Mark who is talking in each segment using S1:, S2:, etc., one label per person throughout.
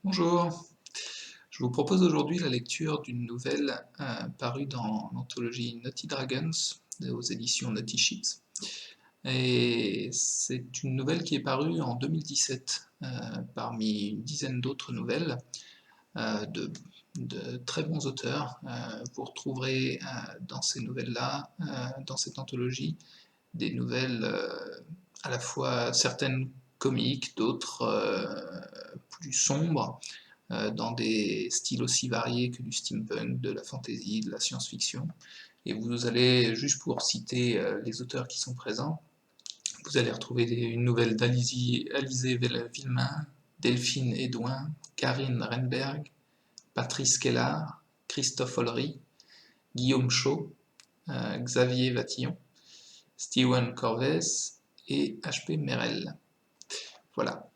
S1: Bonjour, je vous propose aujourd'hui la lecture d'une nouvelle parue dans l'anthologie Naughty Dragons aux éditions Naughty Sheets. Et c'est une nouvelle qui est parue en 2017 parmi une dizaine d'autres nouvelles euh, de, de très bons auteurs. Vous retrouverez dans ces nouvelles-là, dans cette anthologie, des nouvelles à la fois certaines comiques, d'autres plus sombres, dans des styles aussi variés que du steampunk, de la fantasy, de la science-fiction. Et vous allez, juste pour citer les auteurs qui sont présents, vous allez retrouver une nouvelle d'Alizé Villemain, Delphine Edouin, Karine Renberg, Patrice Kellar, Christophe Ollery, Guillaume Chaud, Xavier Vatillon, Steven Corvès et H.P. Merel. Voilà.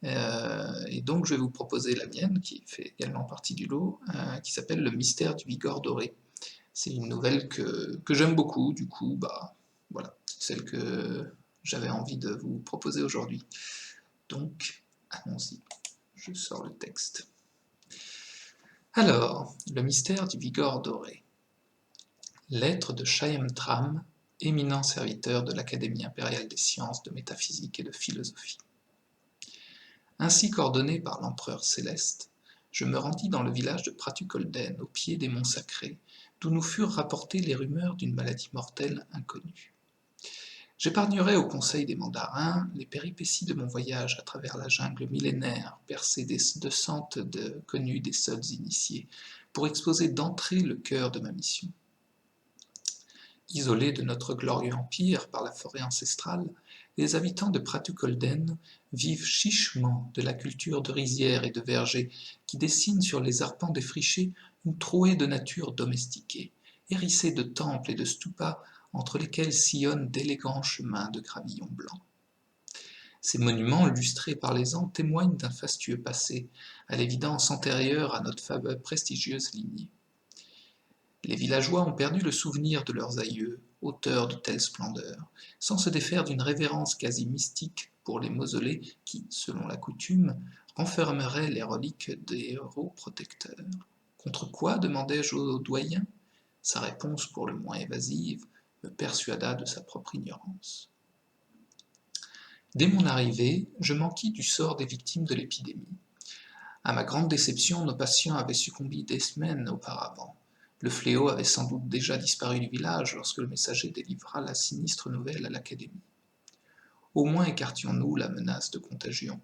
S1: Et donc je vais vous proposer la mienne, qui fait également partie du lot, qui s'appelle Le mystère du Bigorre doré. C'est une nouvelle que j'aime beaucoup, du coup, bah voilà, c'est celle que j'avais envie de vous proposer aujourd'hui. Donc, allons-y, je sors le texte. Alors, Le mystère du Bigorre doré. Lettre de Shyam-Tram, éminent serviteur de l'Académie impériale des sciences, de métaphysique et de philosophie. Ainsi qu'ordonné par l'empereur céleste, je me rendis dans le village de Pratukolden, au pied des monts sacrés, d'où nous furent rapportées les rumeurs d'une maladie mortelle inconnue. J'épargnerai au conseil des mandarins les péripéties de mon voyage à travers la jungle millénaire, percée de sentes connues des seuls initiés, pour exposer d'entrée le cœur de ma mission. Isolés de notre glorieux empire par la forêt ancestrale, les habitants de Pratukolden vivent chichement de la culture de rizières et de vergers qui dessinent sur les arpents défrichés une trouée de nature domestiquée, hérissée de temples et de stupas entre lesquels sillonnent d'élégants chemins de gravillon blanc. Ces monuments, lustrés par les ans, témoignent d'un fastueux passé, à l'évidence antérieure à notre prestigieuse lignée. Les villageois ont perdu le souvenir de leurs aïeux, auteurs de telles splendeurs, sans se défaire d'une révérence quasi mystique pour les mausolées qui, selon la coutume, renfermeraient les reliques des héros protecteurs. Contre quoi demandai-je au doyen. Sa réponse, pour le moins évasive, me persuada de sa propre ignorance. Dès mon arrivée, je m'enquis du sort des victimes de l'épidémie. À ma grande déception, nos patients avaient succombé des semaines auparavant. Le fléau avait sans doute déjà disparu du village lorsque le messager délivra la sinistre nouvelle à l'académie. Au moins écartions-nous la menace de contagion,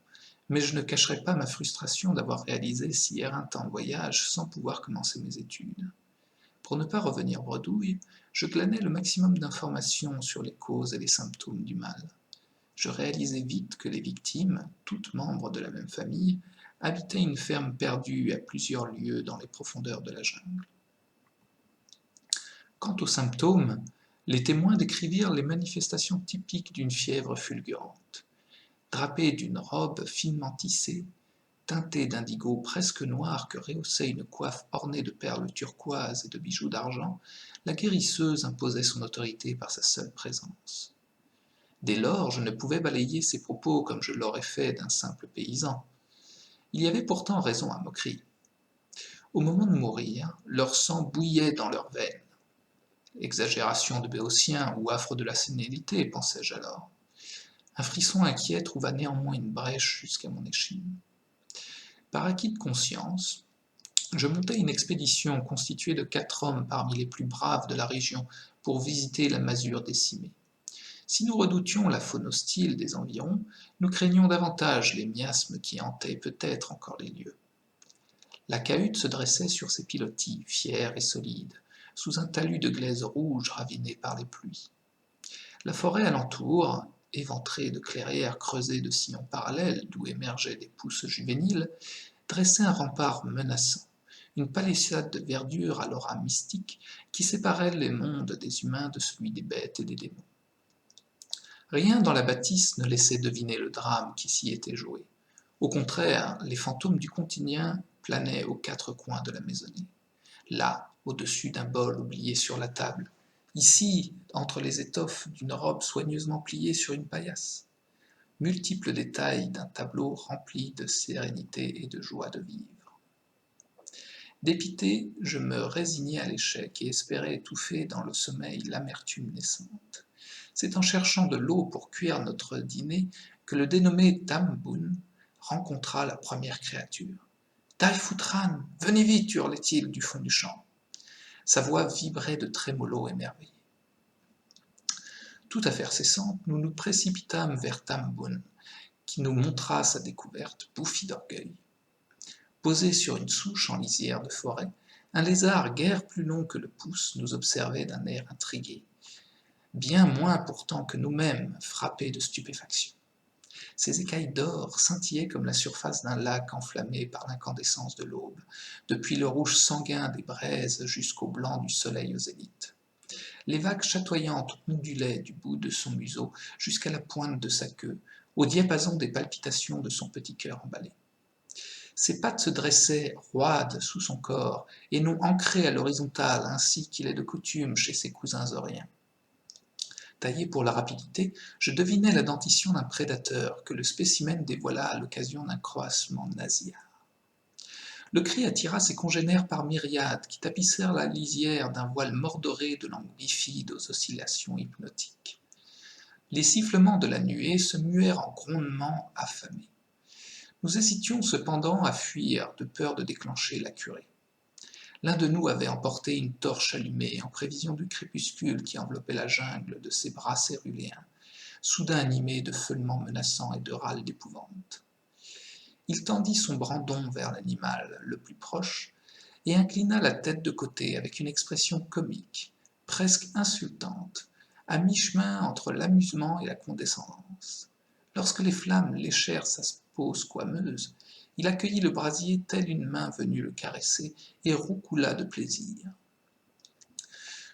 S1: mais je ne cacherai pas ma frustration d'avoir réalisé si éreintant voyage sans pouvoir commencer mes études. Pour ne pas revenir bredouille, je glanai le maximum d'informations sur les causes et les symptômes du mal. Je réalisai vite que les victimes, toutes membres de la même famille, habitaient une ferme perdue à plusieurs lieues dans les profondeurs de la jungle. Quant aux symptômes, les témoins décrivirent les manifestations typiques d'une fièvre fulgurante. Drapés d'une robe finement tissée, teintée d'indigo presque noir que rehaussait une coiffe ornée de perles turquoises et de bijoux d'argent, la guérisseuse imposait son autorité par sa seule présence. Dès lors, je ne pouvais balayer ses propos comme je l'aurais fait d'un simple paysan. Il y avait pourtant raison à moquerie. Au moment de mourir, leur sang bouillait dans leurs veines. Exagération de Béotien ou affre de la sénilité, pensai-je alors. Un frisson inquiet trouva néanmoins une brèche jusqu'à mon échine. Par acquis de conscience, je montai une expédition constituée de 4 hommes parmi les plus braves de la région pour visiter la masure décimée. Si nous redoutions la faune hostile des environs, nous craignions davantage les miasmes qui hantaient peut-être encore les lieux. La cahute se dressait sur ses pilotis, fière et solide, sous un talus de glaise rouge raviné par les pluies. La forêt alentour, éventrée de clairières creusées de sillons parallèles d'où émergeaient des pousses juvéniles, dressait un rempart menaçant, une palissade de verdure à l'aura mystique qui séparait les mondes des humains de celui des bêtes et des démons. Rien dans la bâtisse ne laissait deviner le drame qui s'y était joué. Au contraire, les fantômes du quotidien planaient aux 4 coins de la maisonnée. Là, au-dessus d'un bol oublié sur la table. Ici, entre les étoffes d'une robe soigneusement pliée sur une paillasse. multiples détails d'un tableau rempli de sérénité et de joie de vivre. Dépité, je me résignais à l'échec et espérais étouffer dans le sommeil l'amertume naissante. C'est en cherchant de l'eau pour cuire notre dîner que le dénommé Tambun rencontra la première créature. Taifutran, venez vite, hurlait-il du fond du champ. Sa voix vibrait de trémolo émerveillé. Tout à fait cessante, nous nous précipitâmes vers Tambun, qui nous montra sa découverte, bouffi d'orgueil. Posé sur une souche en lisière de forêt, un lézard guère plus long que le pouce nous observait d'un air intrigué, bien moins pourtant que nous-mêmes, frappés de stupéfaction. Ses écailles d'or scintillaient comme la surface d'un lac enflammé par l'incandescence de l'aube, depuis le rouge sanguin des braises jusqu'au blanc du soleil au zénith. Les vagues chatoyantes ondulaient du bout de son museau jusqu'à la pointe de sa queue, au diapason des palpitations de son petit cœur emballé. Ses pattes se dressaient roides sous son corps et non ancrées à l'horizontale ainsi qu'il est de coutume chez ses cousins auriens. Taillé pour la rapidité, je devinais la dentition d'un prédateur que le spécimen dévoila à l'occasion d'un croassement nasillard. Le cri attira ses congénères par myriades qui tapissèrent la lisière d'un voile mordoré de langues bifides aux oscillations hypnotiques. Les sifflements de la nuée se muèrent en grondements affamés. Nous hésitions cependant à fuir de peur de déclencher la curée. L'un de nous avait emporté une torche allumée en prévision du crépuscule qui enveloppait la jungle de ses bras céruléens, soudain animés de feulements menaçants et de râles d'épouvante. Il tendit son brandon vers l'animal le plus proche et inclina la tête de côté avec une expression comique, presque insultante, à mi-chemin entre l'amusement et la condescendance. Lorsque les flammes léchèrent sa peau squameuse, il accueillit le brasier telle une main venue le caresser et roucoula de plaisir.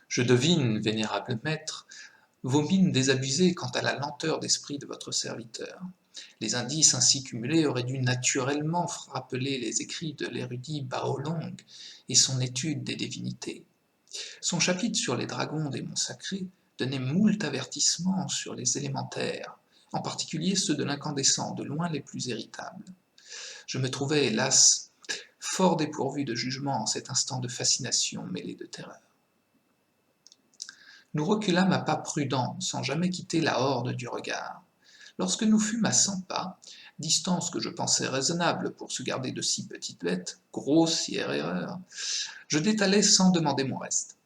S1: Je devine, vénérable maître, vos mines désabusées quant à la lenteur d'esprit de votre serviteur. Les indices ainsi cumulés auraient dû naturellement rappeler les écrits de l'érudit Baolong et son étude des divinités. Son chapitre sur les dragons des monts sacrés donnait moult avertissements sur les élémentaires, en particulier ceux de l'incandescent, de loin les plus héritables. Je me trouvais, hélas, fort dépourvu de jugement en cet instant de fascination mêlée de terreur. Nous reculâmes à pas prudents, sans jamais quitter la horde du regard. Lorsque nous fûmes à 100 pas, distance que je pensais raisonnable pour se garder de si petites bêtes, grossière erreur, je détalai sans demander mon reste.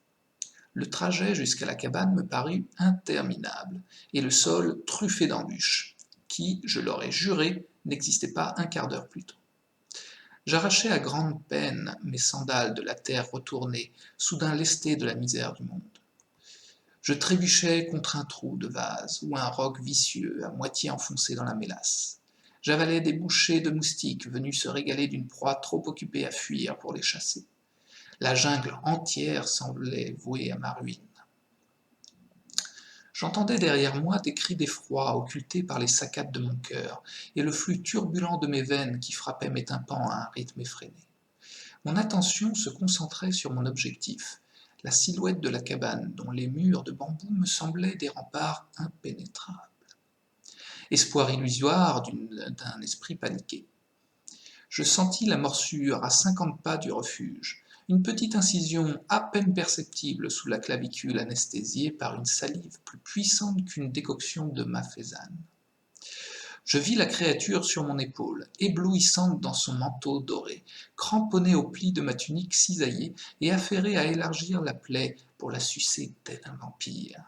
S1: Le trajet jusqu'à la cabane me parut interminable, et le sol truffé d'embûches, qui, je l'aurais juré, n'existait pas un quart d'heure plus tôt. J'arrachai à grande peine mes sandales de la terre retournée, soudain lestées de la misère du monde. Je trébuchais contre un trou de vase ou un roc vicieux à moitié enfoncé dans la mélasse. J'avalais des bouchées de moustiques venus se régaler d'une proie trop occupée à fuir pour les chasser. La jungle entière semblait vouée à ma ruine. J'entendais derrière moi des cris d'effroi occultés par les saccades de mon cœur et le flux turbulent de mes veines qui frappait mes tympans à un rythme effréné. Mon attention se concentrait sur mon objectif, la silhouette de la cabane dont les murs de bambou me semblaient des remparts impénétrables. Espoir illusoire d'un esprit paniqué. Je sentis la morsure à 50 pas du refuge, une petite incision à peine perceptible sous la clavicule anesthésiée par une salive plus puissante qu'une décoction de mafezane. Je vis la créature sur mon épaule, éblouissante dans son manteau doré, cramponnée aux plis de ma tunique cisaillée et affairée à élargir la plaie pour la sucer tel un vampire.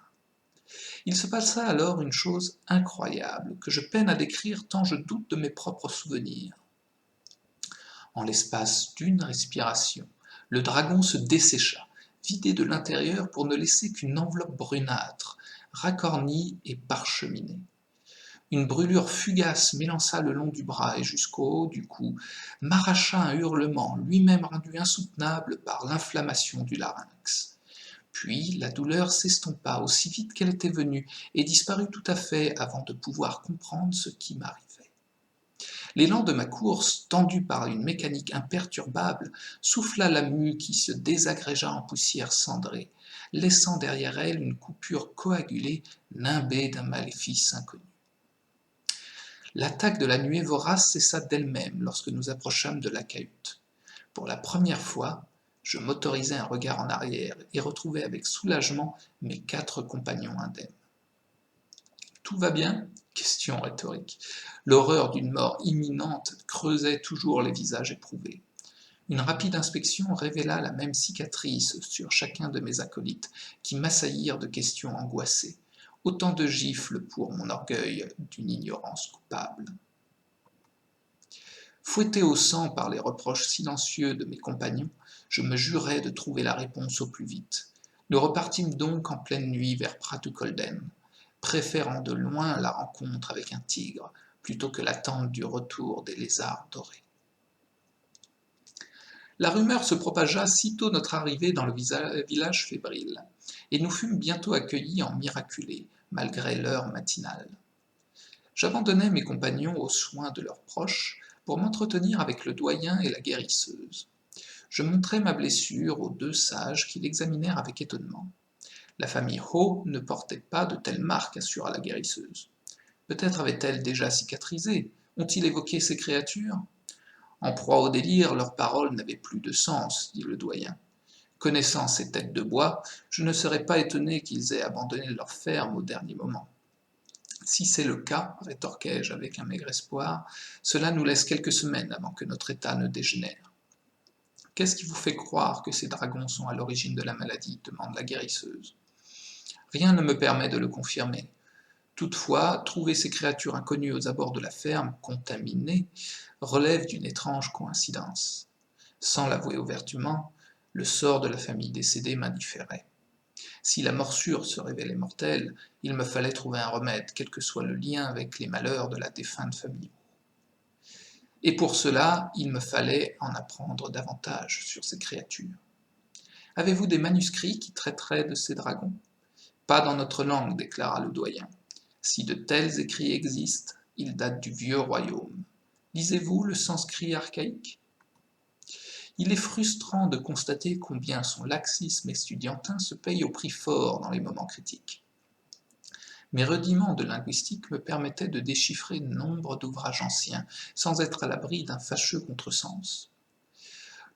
S1: Il se passa alors une chose incroyable que je peine à décrire tant je doute de mes propres souvenirs. En l'espace d'une respiration, le dragon se dessécha, vidé de l'intérieur pour ne laisser qu'une enveloppe brunâtre, racornie et parcheminée. Une brûlure fugace m'élança le long du bras et jusqu'au haut du cou, m'arracha un hurlement, lui-même rendu insoutenable par l'inflammation du larynx. Puis la douleur s'estompa aussi vite qu'elle était venue et disparut tout à fait avant de pouvoir comprendre ce qui m'arrivait. L'élan de ma course, tendu par une mécanique imperturbable, souffla la mue qui se désagrégea en poussière cendrée, laissant derrière elle une coupure coagulée nimbée d'un maléfice inconnu. L'attaque de la nuée vorace cessa d'elle-même lorsque nous approchâmes de la cahute. Pour la première fois, je m'autorisai un regard en arrière et retrouvai avec soulagement mes 4 compagnons indemnes. Tout va bien ? Question rhétorique. L'horreur d'une mort imminente creusait toujours les visages éprouvés. Une rapide inspection révéla la même cicatrice sur chacun de mes acolytes, qui m'assaillirent de questions angoissées. Autant de gifles pour mon orgueil d'une ignorance coupable. Fouetté au sang par les reproches silencieux de mes compagnons, je me jurai de trouver la réponse au plus vite. Nous repartîmes donc en pleine nuit vers Pratukolden, préférant de loin la rencontre avec un tigre plutôt que l'attente du retour des lézards dorés. La rumeur se propagea sitôt notre arrivée dans le village fébrile, et nous fûmes bientôt accueillis en miraculés, malgré l'heure matinale. J'abandonnai mes compagnons aux soins de leurs proches pour m'entretenir avec le doyen et la guérisseuse. Je montrai ma blessure aux 2 sages qui l'examinèrent avec étonnement. La famille Ho ne portait pas de telles marques, assura la guérisseuse. Peut-être avait-elle déjà cicatrisé. Ont-ils évoqué ces créatures ? En proie au délire, leurs paroles n'avaient plus de sens, dit le doyen. Connaissant ces têtes de bois, je ne serais pas étonné qu'ils aient abandonné leur ferme au dernier moment. Si c'est le cas, rétorquai-je avec un maigre espoir, cela nous laisse quelques semaines avant que notre état ne dégénère. Qu'est-ce qui vous fait croire que ces dragons sont à l'origine de la maladie ? Demande la guérisseuse. Rien ne me permet de le confirmer. Toutefois, trouver ces créatures inconnues aux abords de la ferme, contaminées, relève d'une étrange coïncidence. Sans l'avouer ouvertement, le sort de la famille décédée m'indifférait. Si la morsure se révélait mortelle, il me fallait trouver un remède, quel que soit le lien avec les malheurs de la défunte famille. Et pour cela, il me fallait en apprendre davantage sur ces créatures. Avez-vous des manuscrits qui traiteraient de ces dragons ? Pas dans notre langue, déclara le doyen. Si de tels écrits existent, ils datent du vieux royaume. Lisez-vous le sanskrit archaïque ? Il est frustrant de constater combien son laxisme estudiantin se paye au prix fort dans les moments critiques. Mes rudiments de linguistique me permettaient de déchiffrer nombre d'ouvrages anciens, sans être à l'abri d'un fâcheux contresens.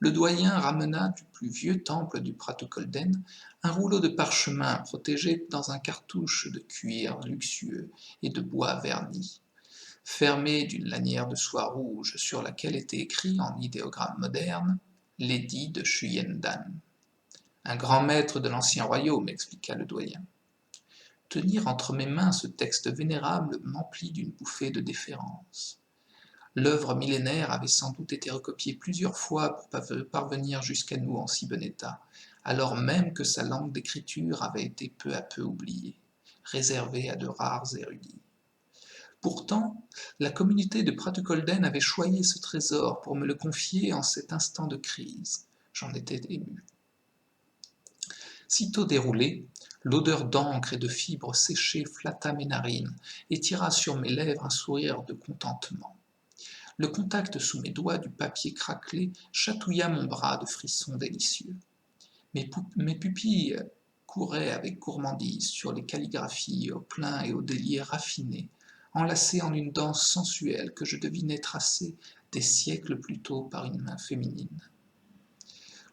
S1: Le doyen ramena du plus vieux temple du Pratukolden un rouleau de parchemin protégé dans un cartouche de cuir luxueux et de bois verni, fermé d'une lanière de soie rouge sur laquelle était écrit en idéogramme moderne « L'édit de Shuyendan ». Un grand maître de l'ancien royaume, expliqua le doyen. Tenir entre mes mains ce texte vénérable m'emplit d'une bouffée de déférence. L'œuvre millénaire avait sans doute été recopiée plusieurs fois pour parvenir jusqu'à nous en si bon état, alors même que sa langue d'écriture avait été peu à peu oubliée, réservée à de rares érudits. Pourtant, la communauté de Pratukolden avait choyé ce trésor pour me le confier en cet instant de crise. J'en étais ému. Sitôt déroulé, l'odeur d'encre et de fibres séchées flatta mes narines et tira sur mes lèvres un sourire de contentement. Le contact sous mes doigts du papier craquelé chatouilla mon bras de frissons délicieux. Mes pupilles couraient avec gourmandise sur les calligraphies au plein et au délire raffiné, enlacées en une danse sensuelle que je devinais tracée des siècles plus tôt par une main féminine.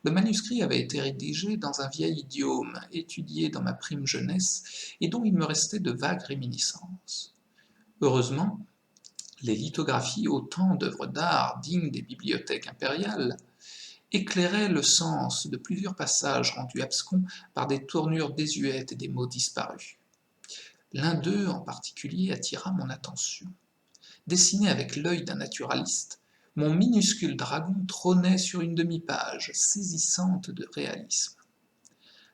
S1: Le manuscrit avait été rédigé dans un vieil idiome étudié dans ma prime jeunesse et dont il me restait de vagues réminiscences. Heureusement, les lithographies, autant d'œuvres d'art dignes des bibliothèques impériales, éclairaient le sens de plusieurs passages rendus abscons par des tournures désuètes et des mots disparus. L'un d'eux en particulier attira mon attention. Dessiné avec l'œil d'un naturaliste, mon minuscule dragon trônait sur une demi-page, saisissante de réalisme.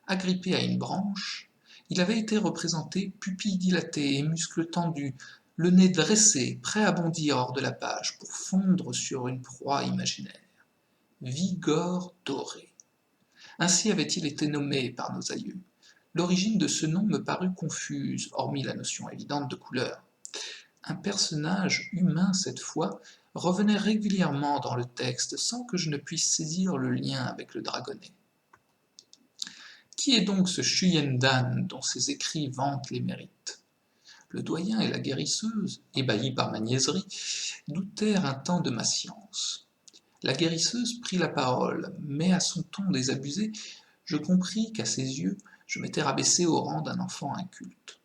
S1: Agrippé à une branche, il avait été représenté pupilles dilatées et muscles tendus, le nez dressé, prêt à bondir hors de la page pour fondre sur une proie imaginaire. Vigor doré. Ainsi avait-il été nommé par nos aïeux. L'origine de ce nom me parut confuse, hormis la notion évidente de couleur. Un personnage humain, cette fois, revenait régulièrement dans le texte sans que je ne puisse saisir le lien avec le dragonnet. Qui est donc ce Shuyendan dont ses écrits vantent les mérites ? Le doyen et la guérisseuse, ébahis par ma niaiserie, doutèrent un temps de ma science. La guérisseuse prit la parole, mais à son ton désabusé, je compris qu'à ses yeux, je m'étais rabaissé au rang d'un enfant inculte.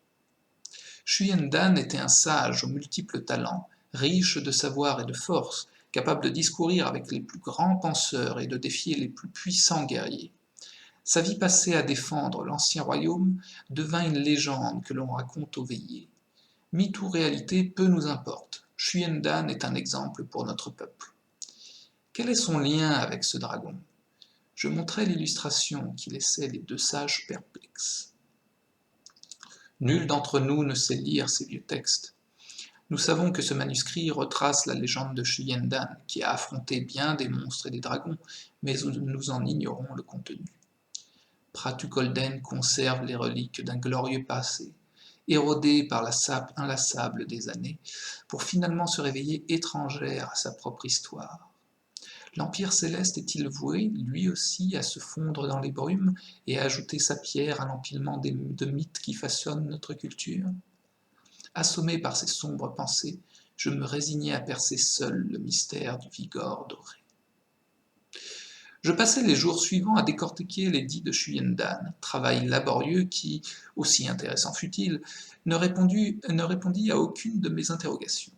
S1: Shuyen-Dan était un sage aux multiples talents, riche de savoir et de force, capable de discourir avec les plus grands penseurs et de défier les plus puissants guerriers. Sa vie passée à défendre l'ancien royaume devint une légende que l'on raconte aux veillées. Mythe ou réalité, peu nous importe. Shuyen-Dan est un exemple pour notre peuple. Quel est son lien avec ce dragon? Je montrai l'illustration qui laissait les deux sages perplexes. Nul d'entre nous ne sait lire ces vieux textes. Nous savons que ce manuscrit retrace la légende de Shuyen-Dan, qui a affronté bien des monstres et des dragons, mais nous en ignorons le contenu. Pratu-Kolden conserve les reliques d'un glorieux passé, érodé par la sape inlassable des années, pour finalement se réveiller étrangère à sa propre histoire. L'Empire céleste est-il voué, lui aussi, à se fondre dans les brumes et à ajouter sa pierre à l'empilement de mythes qui façonnent notre culture? Assommé par ces sombres pensées, je me résignai à percer seul le mystère du Vigor doré. Je passai les jours suivants à décortiquer l'édit de Shuyen-Dan, travail laborieux qui, aussi intéressant fut-il, ne répondit à aucune de mes interrogations.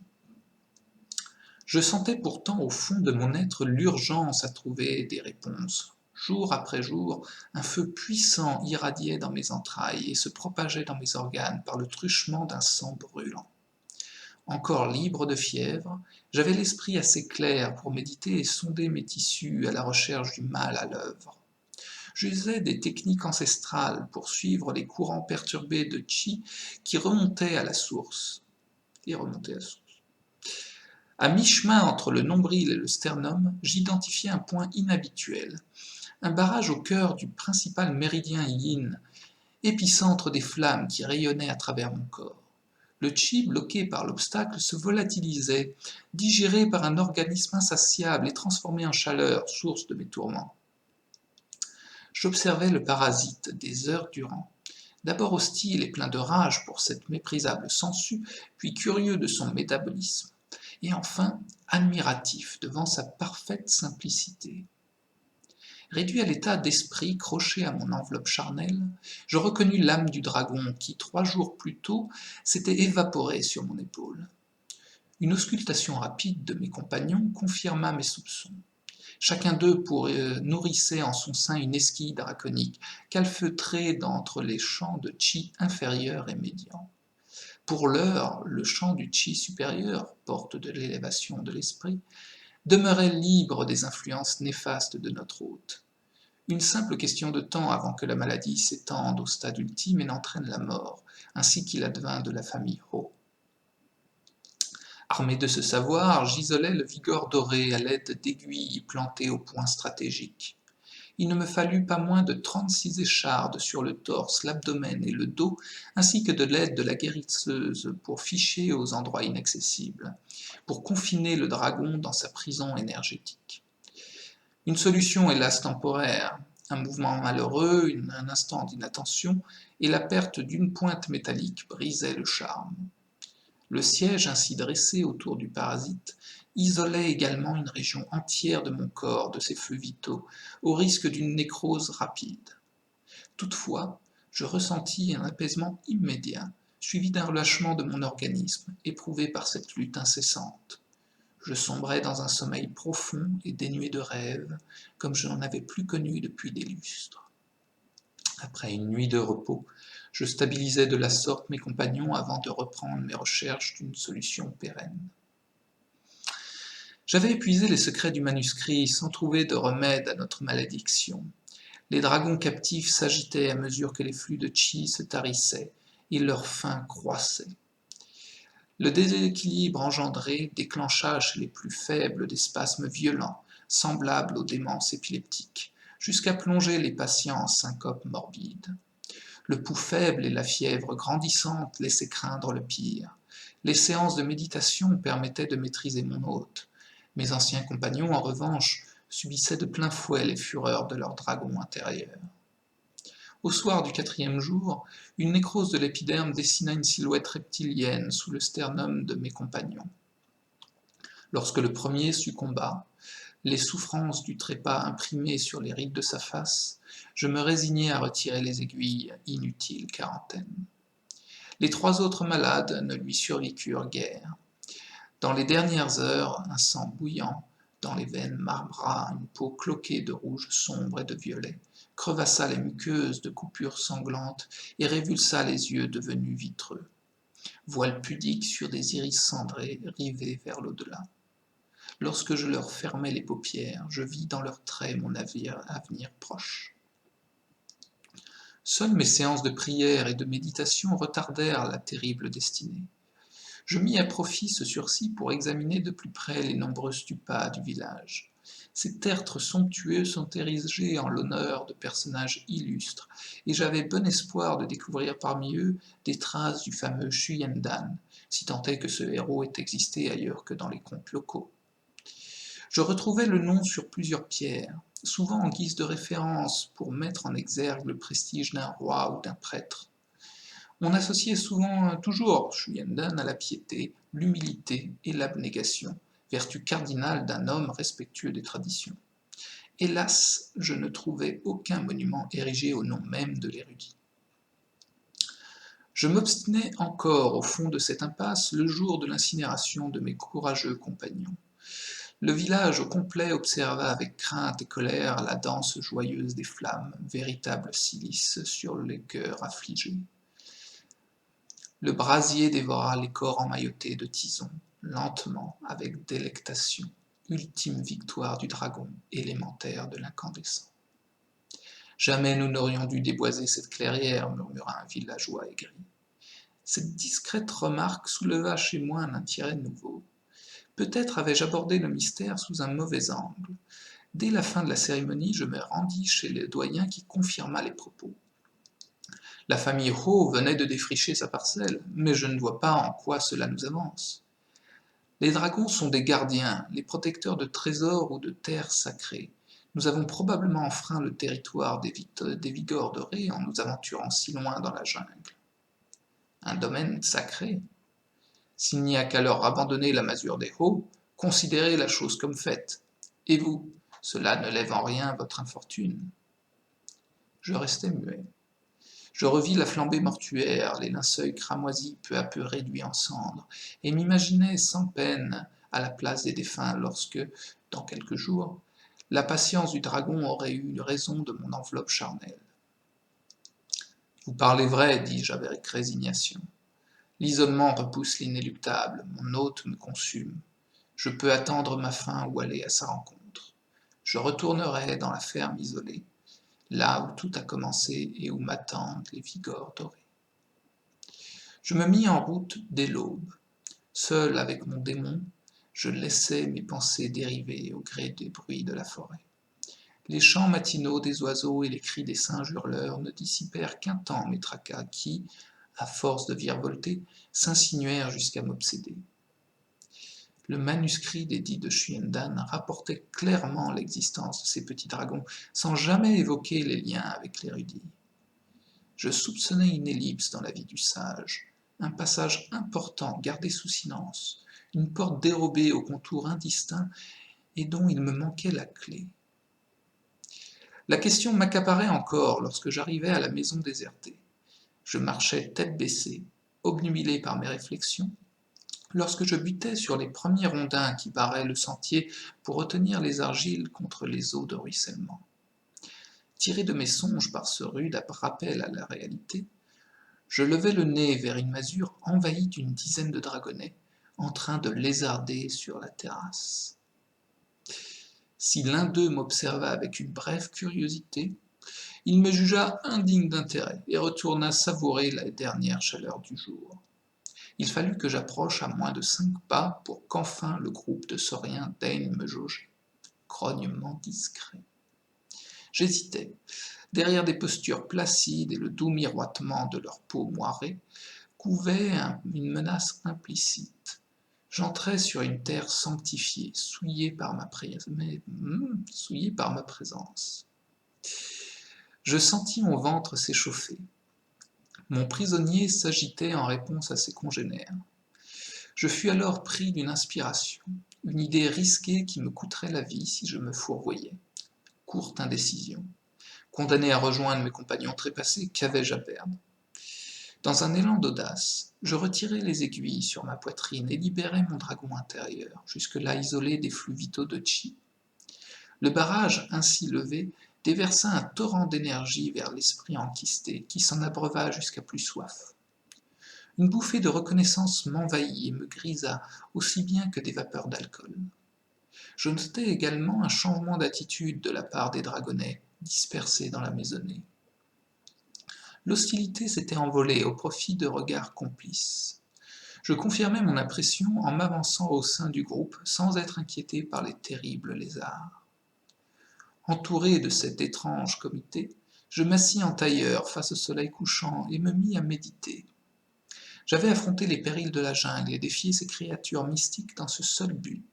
S1: Je sentais pourtant au fond de mon être l'urgence à trouver des réponses. Jour après jour, un feu puissant irradiait dans mes entrailles et se propageait dans mes organes par le truchement d'un sang brûlant. Encore libre de fièvre, j'avais l'esprit assez clair pour méditer et sonder mes tissus à la recherche du mal à l'œuvre. J'usais des techniques ancestrales pour suivre les courants perturbés de chi qui remontaient à la source. À mi-chemin entre le nombril et le sternum, j'identifiai un point inhabituel, un barrage au cœur du principal méridien yin, épicentre des flammes qui rayonnaient à travers mon corps. Le chi, bloqué par l'obstacle, se volatilisait, digéré par un organisme insatiable et transformé en chaleur, source de mes tourments. J'observais le parasite des heures durant, d'abord hostile et plein de rage pour cette méprisable sangsue, puis curieux de son métabolisme, et enfin admiratif devant sa parfaite simplicité. Réduit à l'état d'esprit croché à mon enveloppe charnelle, je reconnus l'âme du dragon qui, 3 jours plus tôt, s'était évaporée sur mon épaule. Une auscultation rapide de mes compagnons confirma mes soupçons. Chacun d'eux nourrissait en son sein une esquille draconique, calfeutrée d'entre les champs de chi inférieur et médian. Pour l'heure, le champ du chi supérieur, porte de l'élévation de l'esprit, demeurait libre des influences néfastes de notre hôte. Une simple question de temps avant que la maladie s'étende au stade ultime et n'entraîne la mort, ainsi qu'il advint de la famille Ho. Armé de ce savoir, j'isolai le Vigor doré à l'aide d'aiguilles plantées au point stratégique. Il ne me fallut pas moins de 36 échardes sur le torse, l'abdomen et le dos, ainsi que de l'aide de la guérisseuse pour ficher aux endroits inaccessibles, pour confiner le dragon dans sa prison énergétique. Une solution hélas temporaire, un mouvement malheureux, un instant d'inattention, et la perte d'une pointe métallique brisait le charme. Le siège ainsi dressé autour du parasite isolait également une région entière de mon corps de ses flux vitaux, au risque d'une nécrose rapide. Toutefois, je ressentis un apaisement immédiat, suivi d'un relâchement de mon organisme, éprouvé par cette lutte incessante. Je sombrais dans un sommeil profond et dénué de rêves, comme je n'en avais plus connu depuis des lustres. Après une nuit de repos, je stabilisais de la sorte mes compagnons avant de reprendre mes recherches d'une solution pérenne. J'avais épuisé les secrets du manuscrit sans trouver de remède à notre malédiction. Les dragons captifs s'agitaient à mesure que les flux de chi se tarissaient et leur faim croissait. Le déséquilibre engendré déclencha chez les plus faibles des spasmes violents, semblables aux démences épileptiques, jusqu'à plonger les patients en syncope morbide. Le pouls faible et la fièvre grandissante laissaient craindre le pire. Les séances de méditation permettaient de maîtriser mon hôte. Mes anciens compagnons, en revanche, subissaient de plein fouet les fureurs de leur dragon intérieur. Au soir du 4e jour, une nécrose de l'épiderme dessina une silhouette reptilienne sous le sternum de mes compagnons. Lorsque le premier succomba, les souffrances du trépas imprimées sur les rides de sa face, je me résignai à retirer les aiguilles, inutile quarantaine. Les 3 autres malades ne lui survécurent guère. Dans les dernières heures, un sang bouillant dans les veines marbra une peau cloquée de rouge sombre et de violet, crevassa les muqueuses de coupures sanglantes et révulsa les yeux devenus vitreux. Voile pudique sur des iris cendrés rivés vers l'au-delà. Lorsque je leur fermai les paupières, je vis dans leurs traits mon avenir proche. Seules mes séances de prière et de méditation retardèrent la terrible destinée. Je mis à profit ce sursis pour examiner de plus près les nombreux stupas du village. Ces tertres somptueux sont érigés en l'honneur de personnages illustres, et j'avais bon espoir de découvrir parmi eux des traces du fameux Shuyendan, si tant est que ce héros ait existé ailleurs que dans les contes locaux. Je retrouvai le nom sur plusieurs pierres, souvent en guise de référence pour mettre en exergue le prestige d'un roi ou d'un prêtre. On associait toujours Shuyendan à la piété, l'humilité et l'abnégation, vertu cardinale d'un homme respectueux des traditions. Hélas, je ne trouvai aucun monument érigé au nom même de l'érudit. Je m'obstinai encore au fond de cette impasse le jour de l'incinération de mes courageux compagnons. Le village au complet observa avec crainte et colère la danse joyeuse des flammes, véritable cilice sur les cœurs affligés. Le brasier dévora les corps emmaillotés de tison, lentement, avec délectation, ultime victoire du dragon, élémentaire de l'incandescent. Jamais nous n'aurions dû déboiser cette clairière, murmura un villageois aigri. Cette discrète remarque souleva chez moi un intérêt nouveau. Peut-être avais-je abordé le mystère sous un mauvais angle. Dès la fin de la cérémonie, je me rendis chez le doyen qui confirma les propos. La famille Ho venait de défricher sa parcelle, mais je ne vois pas en quoi cela nous avance. Les dragons sont des gardiens, les protecteurs de trésors ou de terres sacrées. Nous avons probablement enfreint le territoire des Vigors dorés en nous aventurant si loin dans la jungle. Un domaine sacré. S'il n'y a qu'à leur abandonner la masure des Ho, considérez la chose comme faite. Et vous, cela ne lève en rien votre infortune. Je restai muet. Je revis la flambée mortuaire, les linceuils cramoisis peu à peu réduits en cendres, et m'imaginai sans peine à la place des défunts lorsque, dans quelques jours, la patience du dragon aurait eu raison de mon enveloppe charnelle. Vous parlez vrai, dis-je avec résignation. L'isolement repousse l'inéluctable, mon hôte me consume. Je peux attendre ma fin ou aller à sa rencontre. Je retournerai dans la ferme isolée, là où tout a commencé et où m'attendent les Vigors dorés. Je me mis en route dès l'aube. Seul avec mon démon, je laissais mes pensées dériver au gré des bruits de la forêt. Les chants matinaux des oiseaux et les cris des singes hurleurs ne dissipèrent qu'un temps mes tracas qui, à force de virevolter, s'insinuèrent jusqu'à m'obséder. Le manuscrit d'édit de Shuyendan rapportait clairement l'existence de ces petits dragons, sans jamais évoquer les liens avec l'érudit. Je soupçonnais une ellipse dans la vie du sage, un passage important gardé sous silence, une porte dérobée aux contours indistincts et dont il me manquait la clé. La question m'accaparait encore lorsque j'arrivai à la maison désertée. Je marchais tête baissée, obnubilé par mes réflexions, lorsque je butai sur les premiers rondins qui barraient le sentier pour retenir les argiles contre les eaux de ruissellement. Tiré de mes songes par ce rude rappel à la réalité, je levai le nez vers une masure envahie d'une dizaine de dragonnets, en train de lézarder sur la terrasse. Si l'un d'eux m'observa avec une brève curiosité, il me jugea indigne d'intérêt et retourna savourer la dernière chaleur du jour. Il fallut que j'approche à moins de 5 pas pour qu'enfin le groupe de sauriens daigne me jauger, grognement discret. J'hésitais. Derrière des postures placides et le doux miroitement de leur peau moirée, couvait une menace implicite. J'entrais sur une terre sanctifiée, souillée par ma présence. Je sentis mon ventre s'échauffer. Mon prisonnier s'agitait en réponse à ses congénères. Je fus alors pris d'une inspiration, une idée risquée qui me coûterait la vie si je me fourvoyais. Courte indécision. Condamné à rejoindre mes compagnons trépassés, qu'avais-je à perdre? Dans un élan d'audace, je retirai les aiguilles sur ma poitrine et libérai mon dragon intérieur, jusque-là isolé des flux vitaux de chi. Le barrage ainsi levé déversa un torrent d'énergie vers l'esprit enquisté, qui s'en abreuva jusqu'à plus soif. Une bouffée de reconnaissance m'envahit et me grisa aussi bien que des vapeurs d'alcool. Je notai également un changement d'attitude de la part des dragonnets dispersés dans la maisonnée. L'hostilité s'était envolée au profit de regards complices. Je confirmai mon impression en m'avançant au sein du groupe sans être inquiété par les terribles lézards. Entouré de cet étrange comité, je m'assis en tailleur face au soleil couchant et me mis à méditer. J'avais affronté les périls de la jungle et défié ces créatures mystiques dans ce seul but,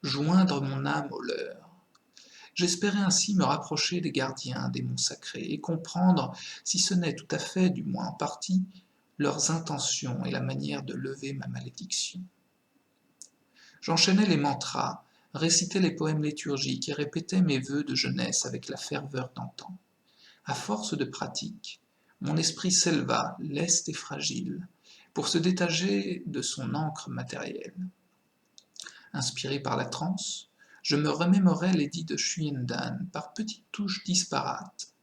S1: joindre mon âme au leur. J'espérais ainsi me rapprocher des gardiens des monts sacrés et comprendre, si ce n'est tout à fait, du moins en partie, leurs intentions et la manière de lever ma malédiction. J'enchaînais les mantras, récitais les poèmes liturgiques et répétais mes vœux de jeunesse avec la ferveur d'antan. À force de pratique, mon esprit s'éleva, leste et fragile, pour se détacher de son encre matérielle. Inspiré par la transe, je me remémorais l'édit de Shuyendan par petites touches disparates.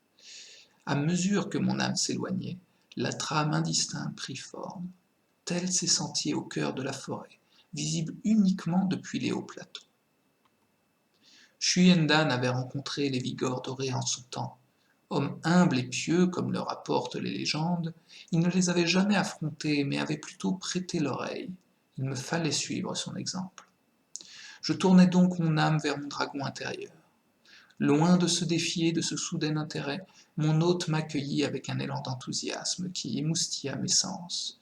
S1: À mesure que mon âme s'éloignait, la trame indistincte prit forme. Tels ces sentiers au cœur de la forêt, visibles uniquement depuis les hauts plateaux. Shuyendan avait rencontré les Vigors dorés en son temps. Homme humble et pieux, comme le rapportent les légendes, il ne les avait jamais affrontés, mais avait plutôt prêté l'oreille. Il me fallait suivre son exemple. Je tournai donc mon âme vers mon dragon intérieur. Loin de se défier de ce soudain intérêt, mon hôte m'accueillit avec un élan d'enthousiasme qui émoustilla mes sens.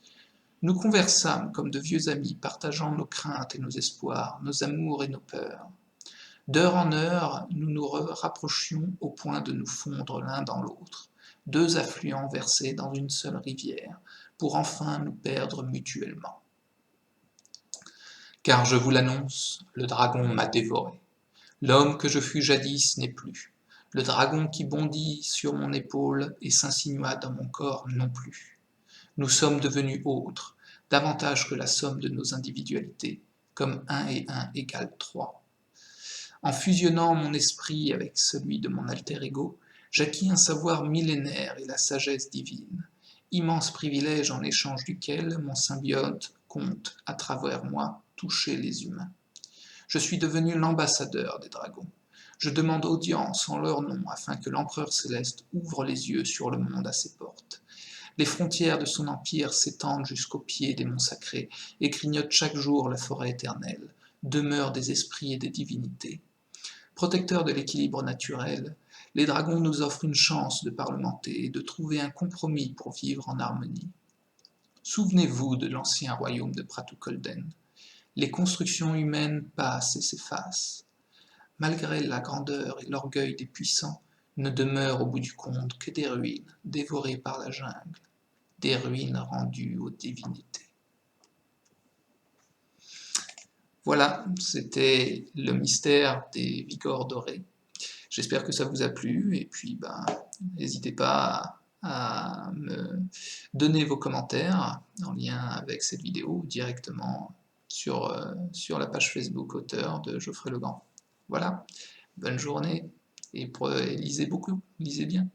S1: Nous conversâmes comme de vieux amis, partageant nos craintes et nos espoirs, nos amours et nos peurs. D'heure en heure, nous nous rapprochions au point de nous fondre l'un dans l'autre, deux affluents versés dans une seule rivière, pour enfin nous perdre mutuellement. Car je vous l'annonce, le dragon m'a dévoré. L'homme que je fus jadis n'est plus. Le dragon qui bondit sur mon épaule et s'insinua dans mon corps non plus. Nous sommes devenus autres, davantage que la somme de nos individualités, comme 1 et 1 égale 3. En fusionnant mon esprit avec celui de mon alter ego, j'acquis un savoir millénaire et la sagesse divine, immense privilège en échange duquel mon symbiote compte, à travers moi, toucher les humains. Je suis devenu l'ambassadeur des dragons. Je demande audience en leur nom afin que l'empereur céleste ouvre les yeux sur le monde à ses portes. Les frontières de son empire s'étendent jusqu'au pied des monts sacrés et grignotent chaque jour la forêt éternelle, demeure des esprits et des divinités. Protecteurs de l'équilibre naturel, les dragons nous offrent une chance de parlementer et de trouver un compromis pour vivre en harmonie. Souvenez-vous de l'ancien royaume de Pratukolden. Les constructions humaines passent et s'effacent. Malgré la grandeur et l'orgueil des puissants, ne demeurent au bout du compte que des ruines dévorées par la jungle, des ruines rendues aux divinités. Voilà, c'était le mystère des Vigors dorés. J'espère que ça vous a plu, et puis n'hésitez pas à me donner vos commentaires en lien avec cette vidéo ou directement sur la page Facebook auteur de Geoffrey Legrand. Voilà, bonne journée et lisez beaucoup, lisez bien.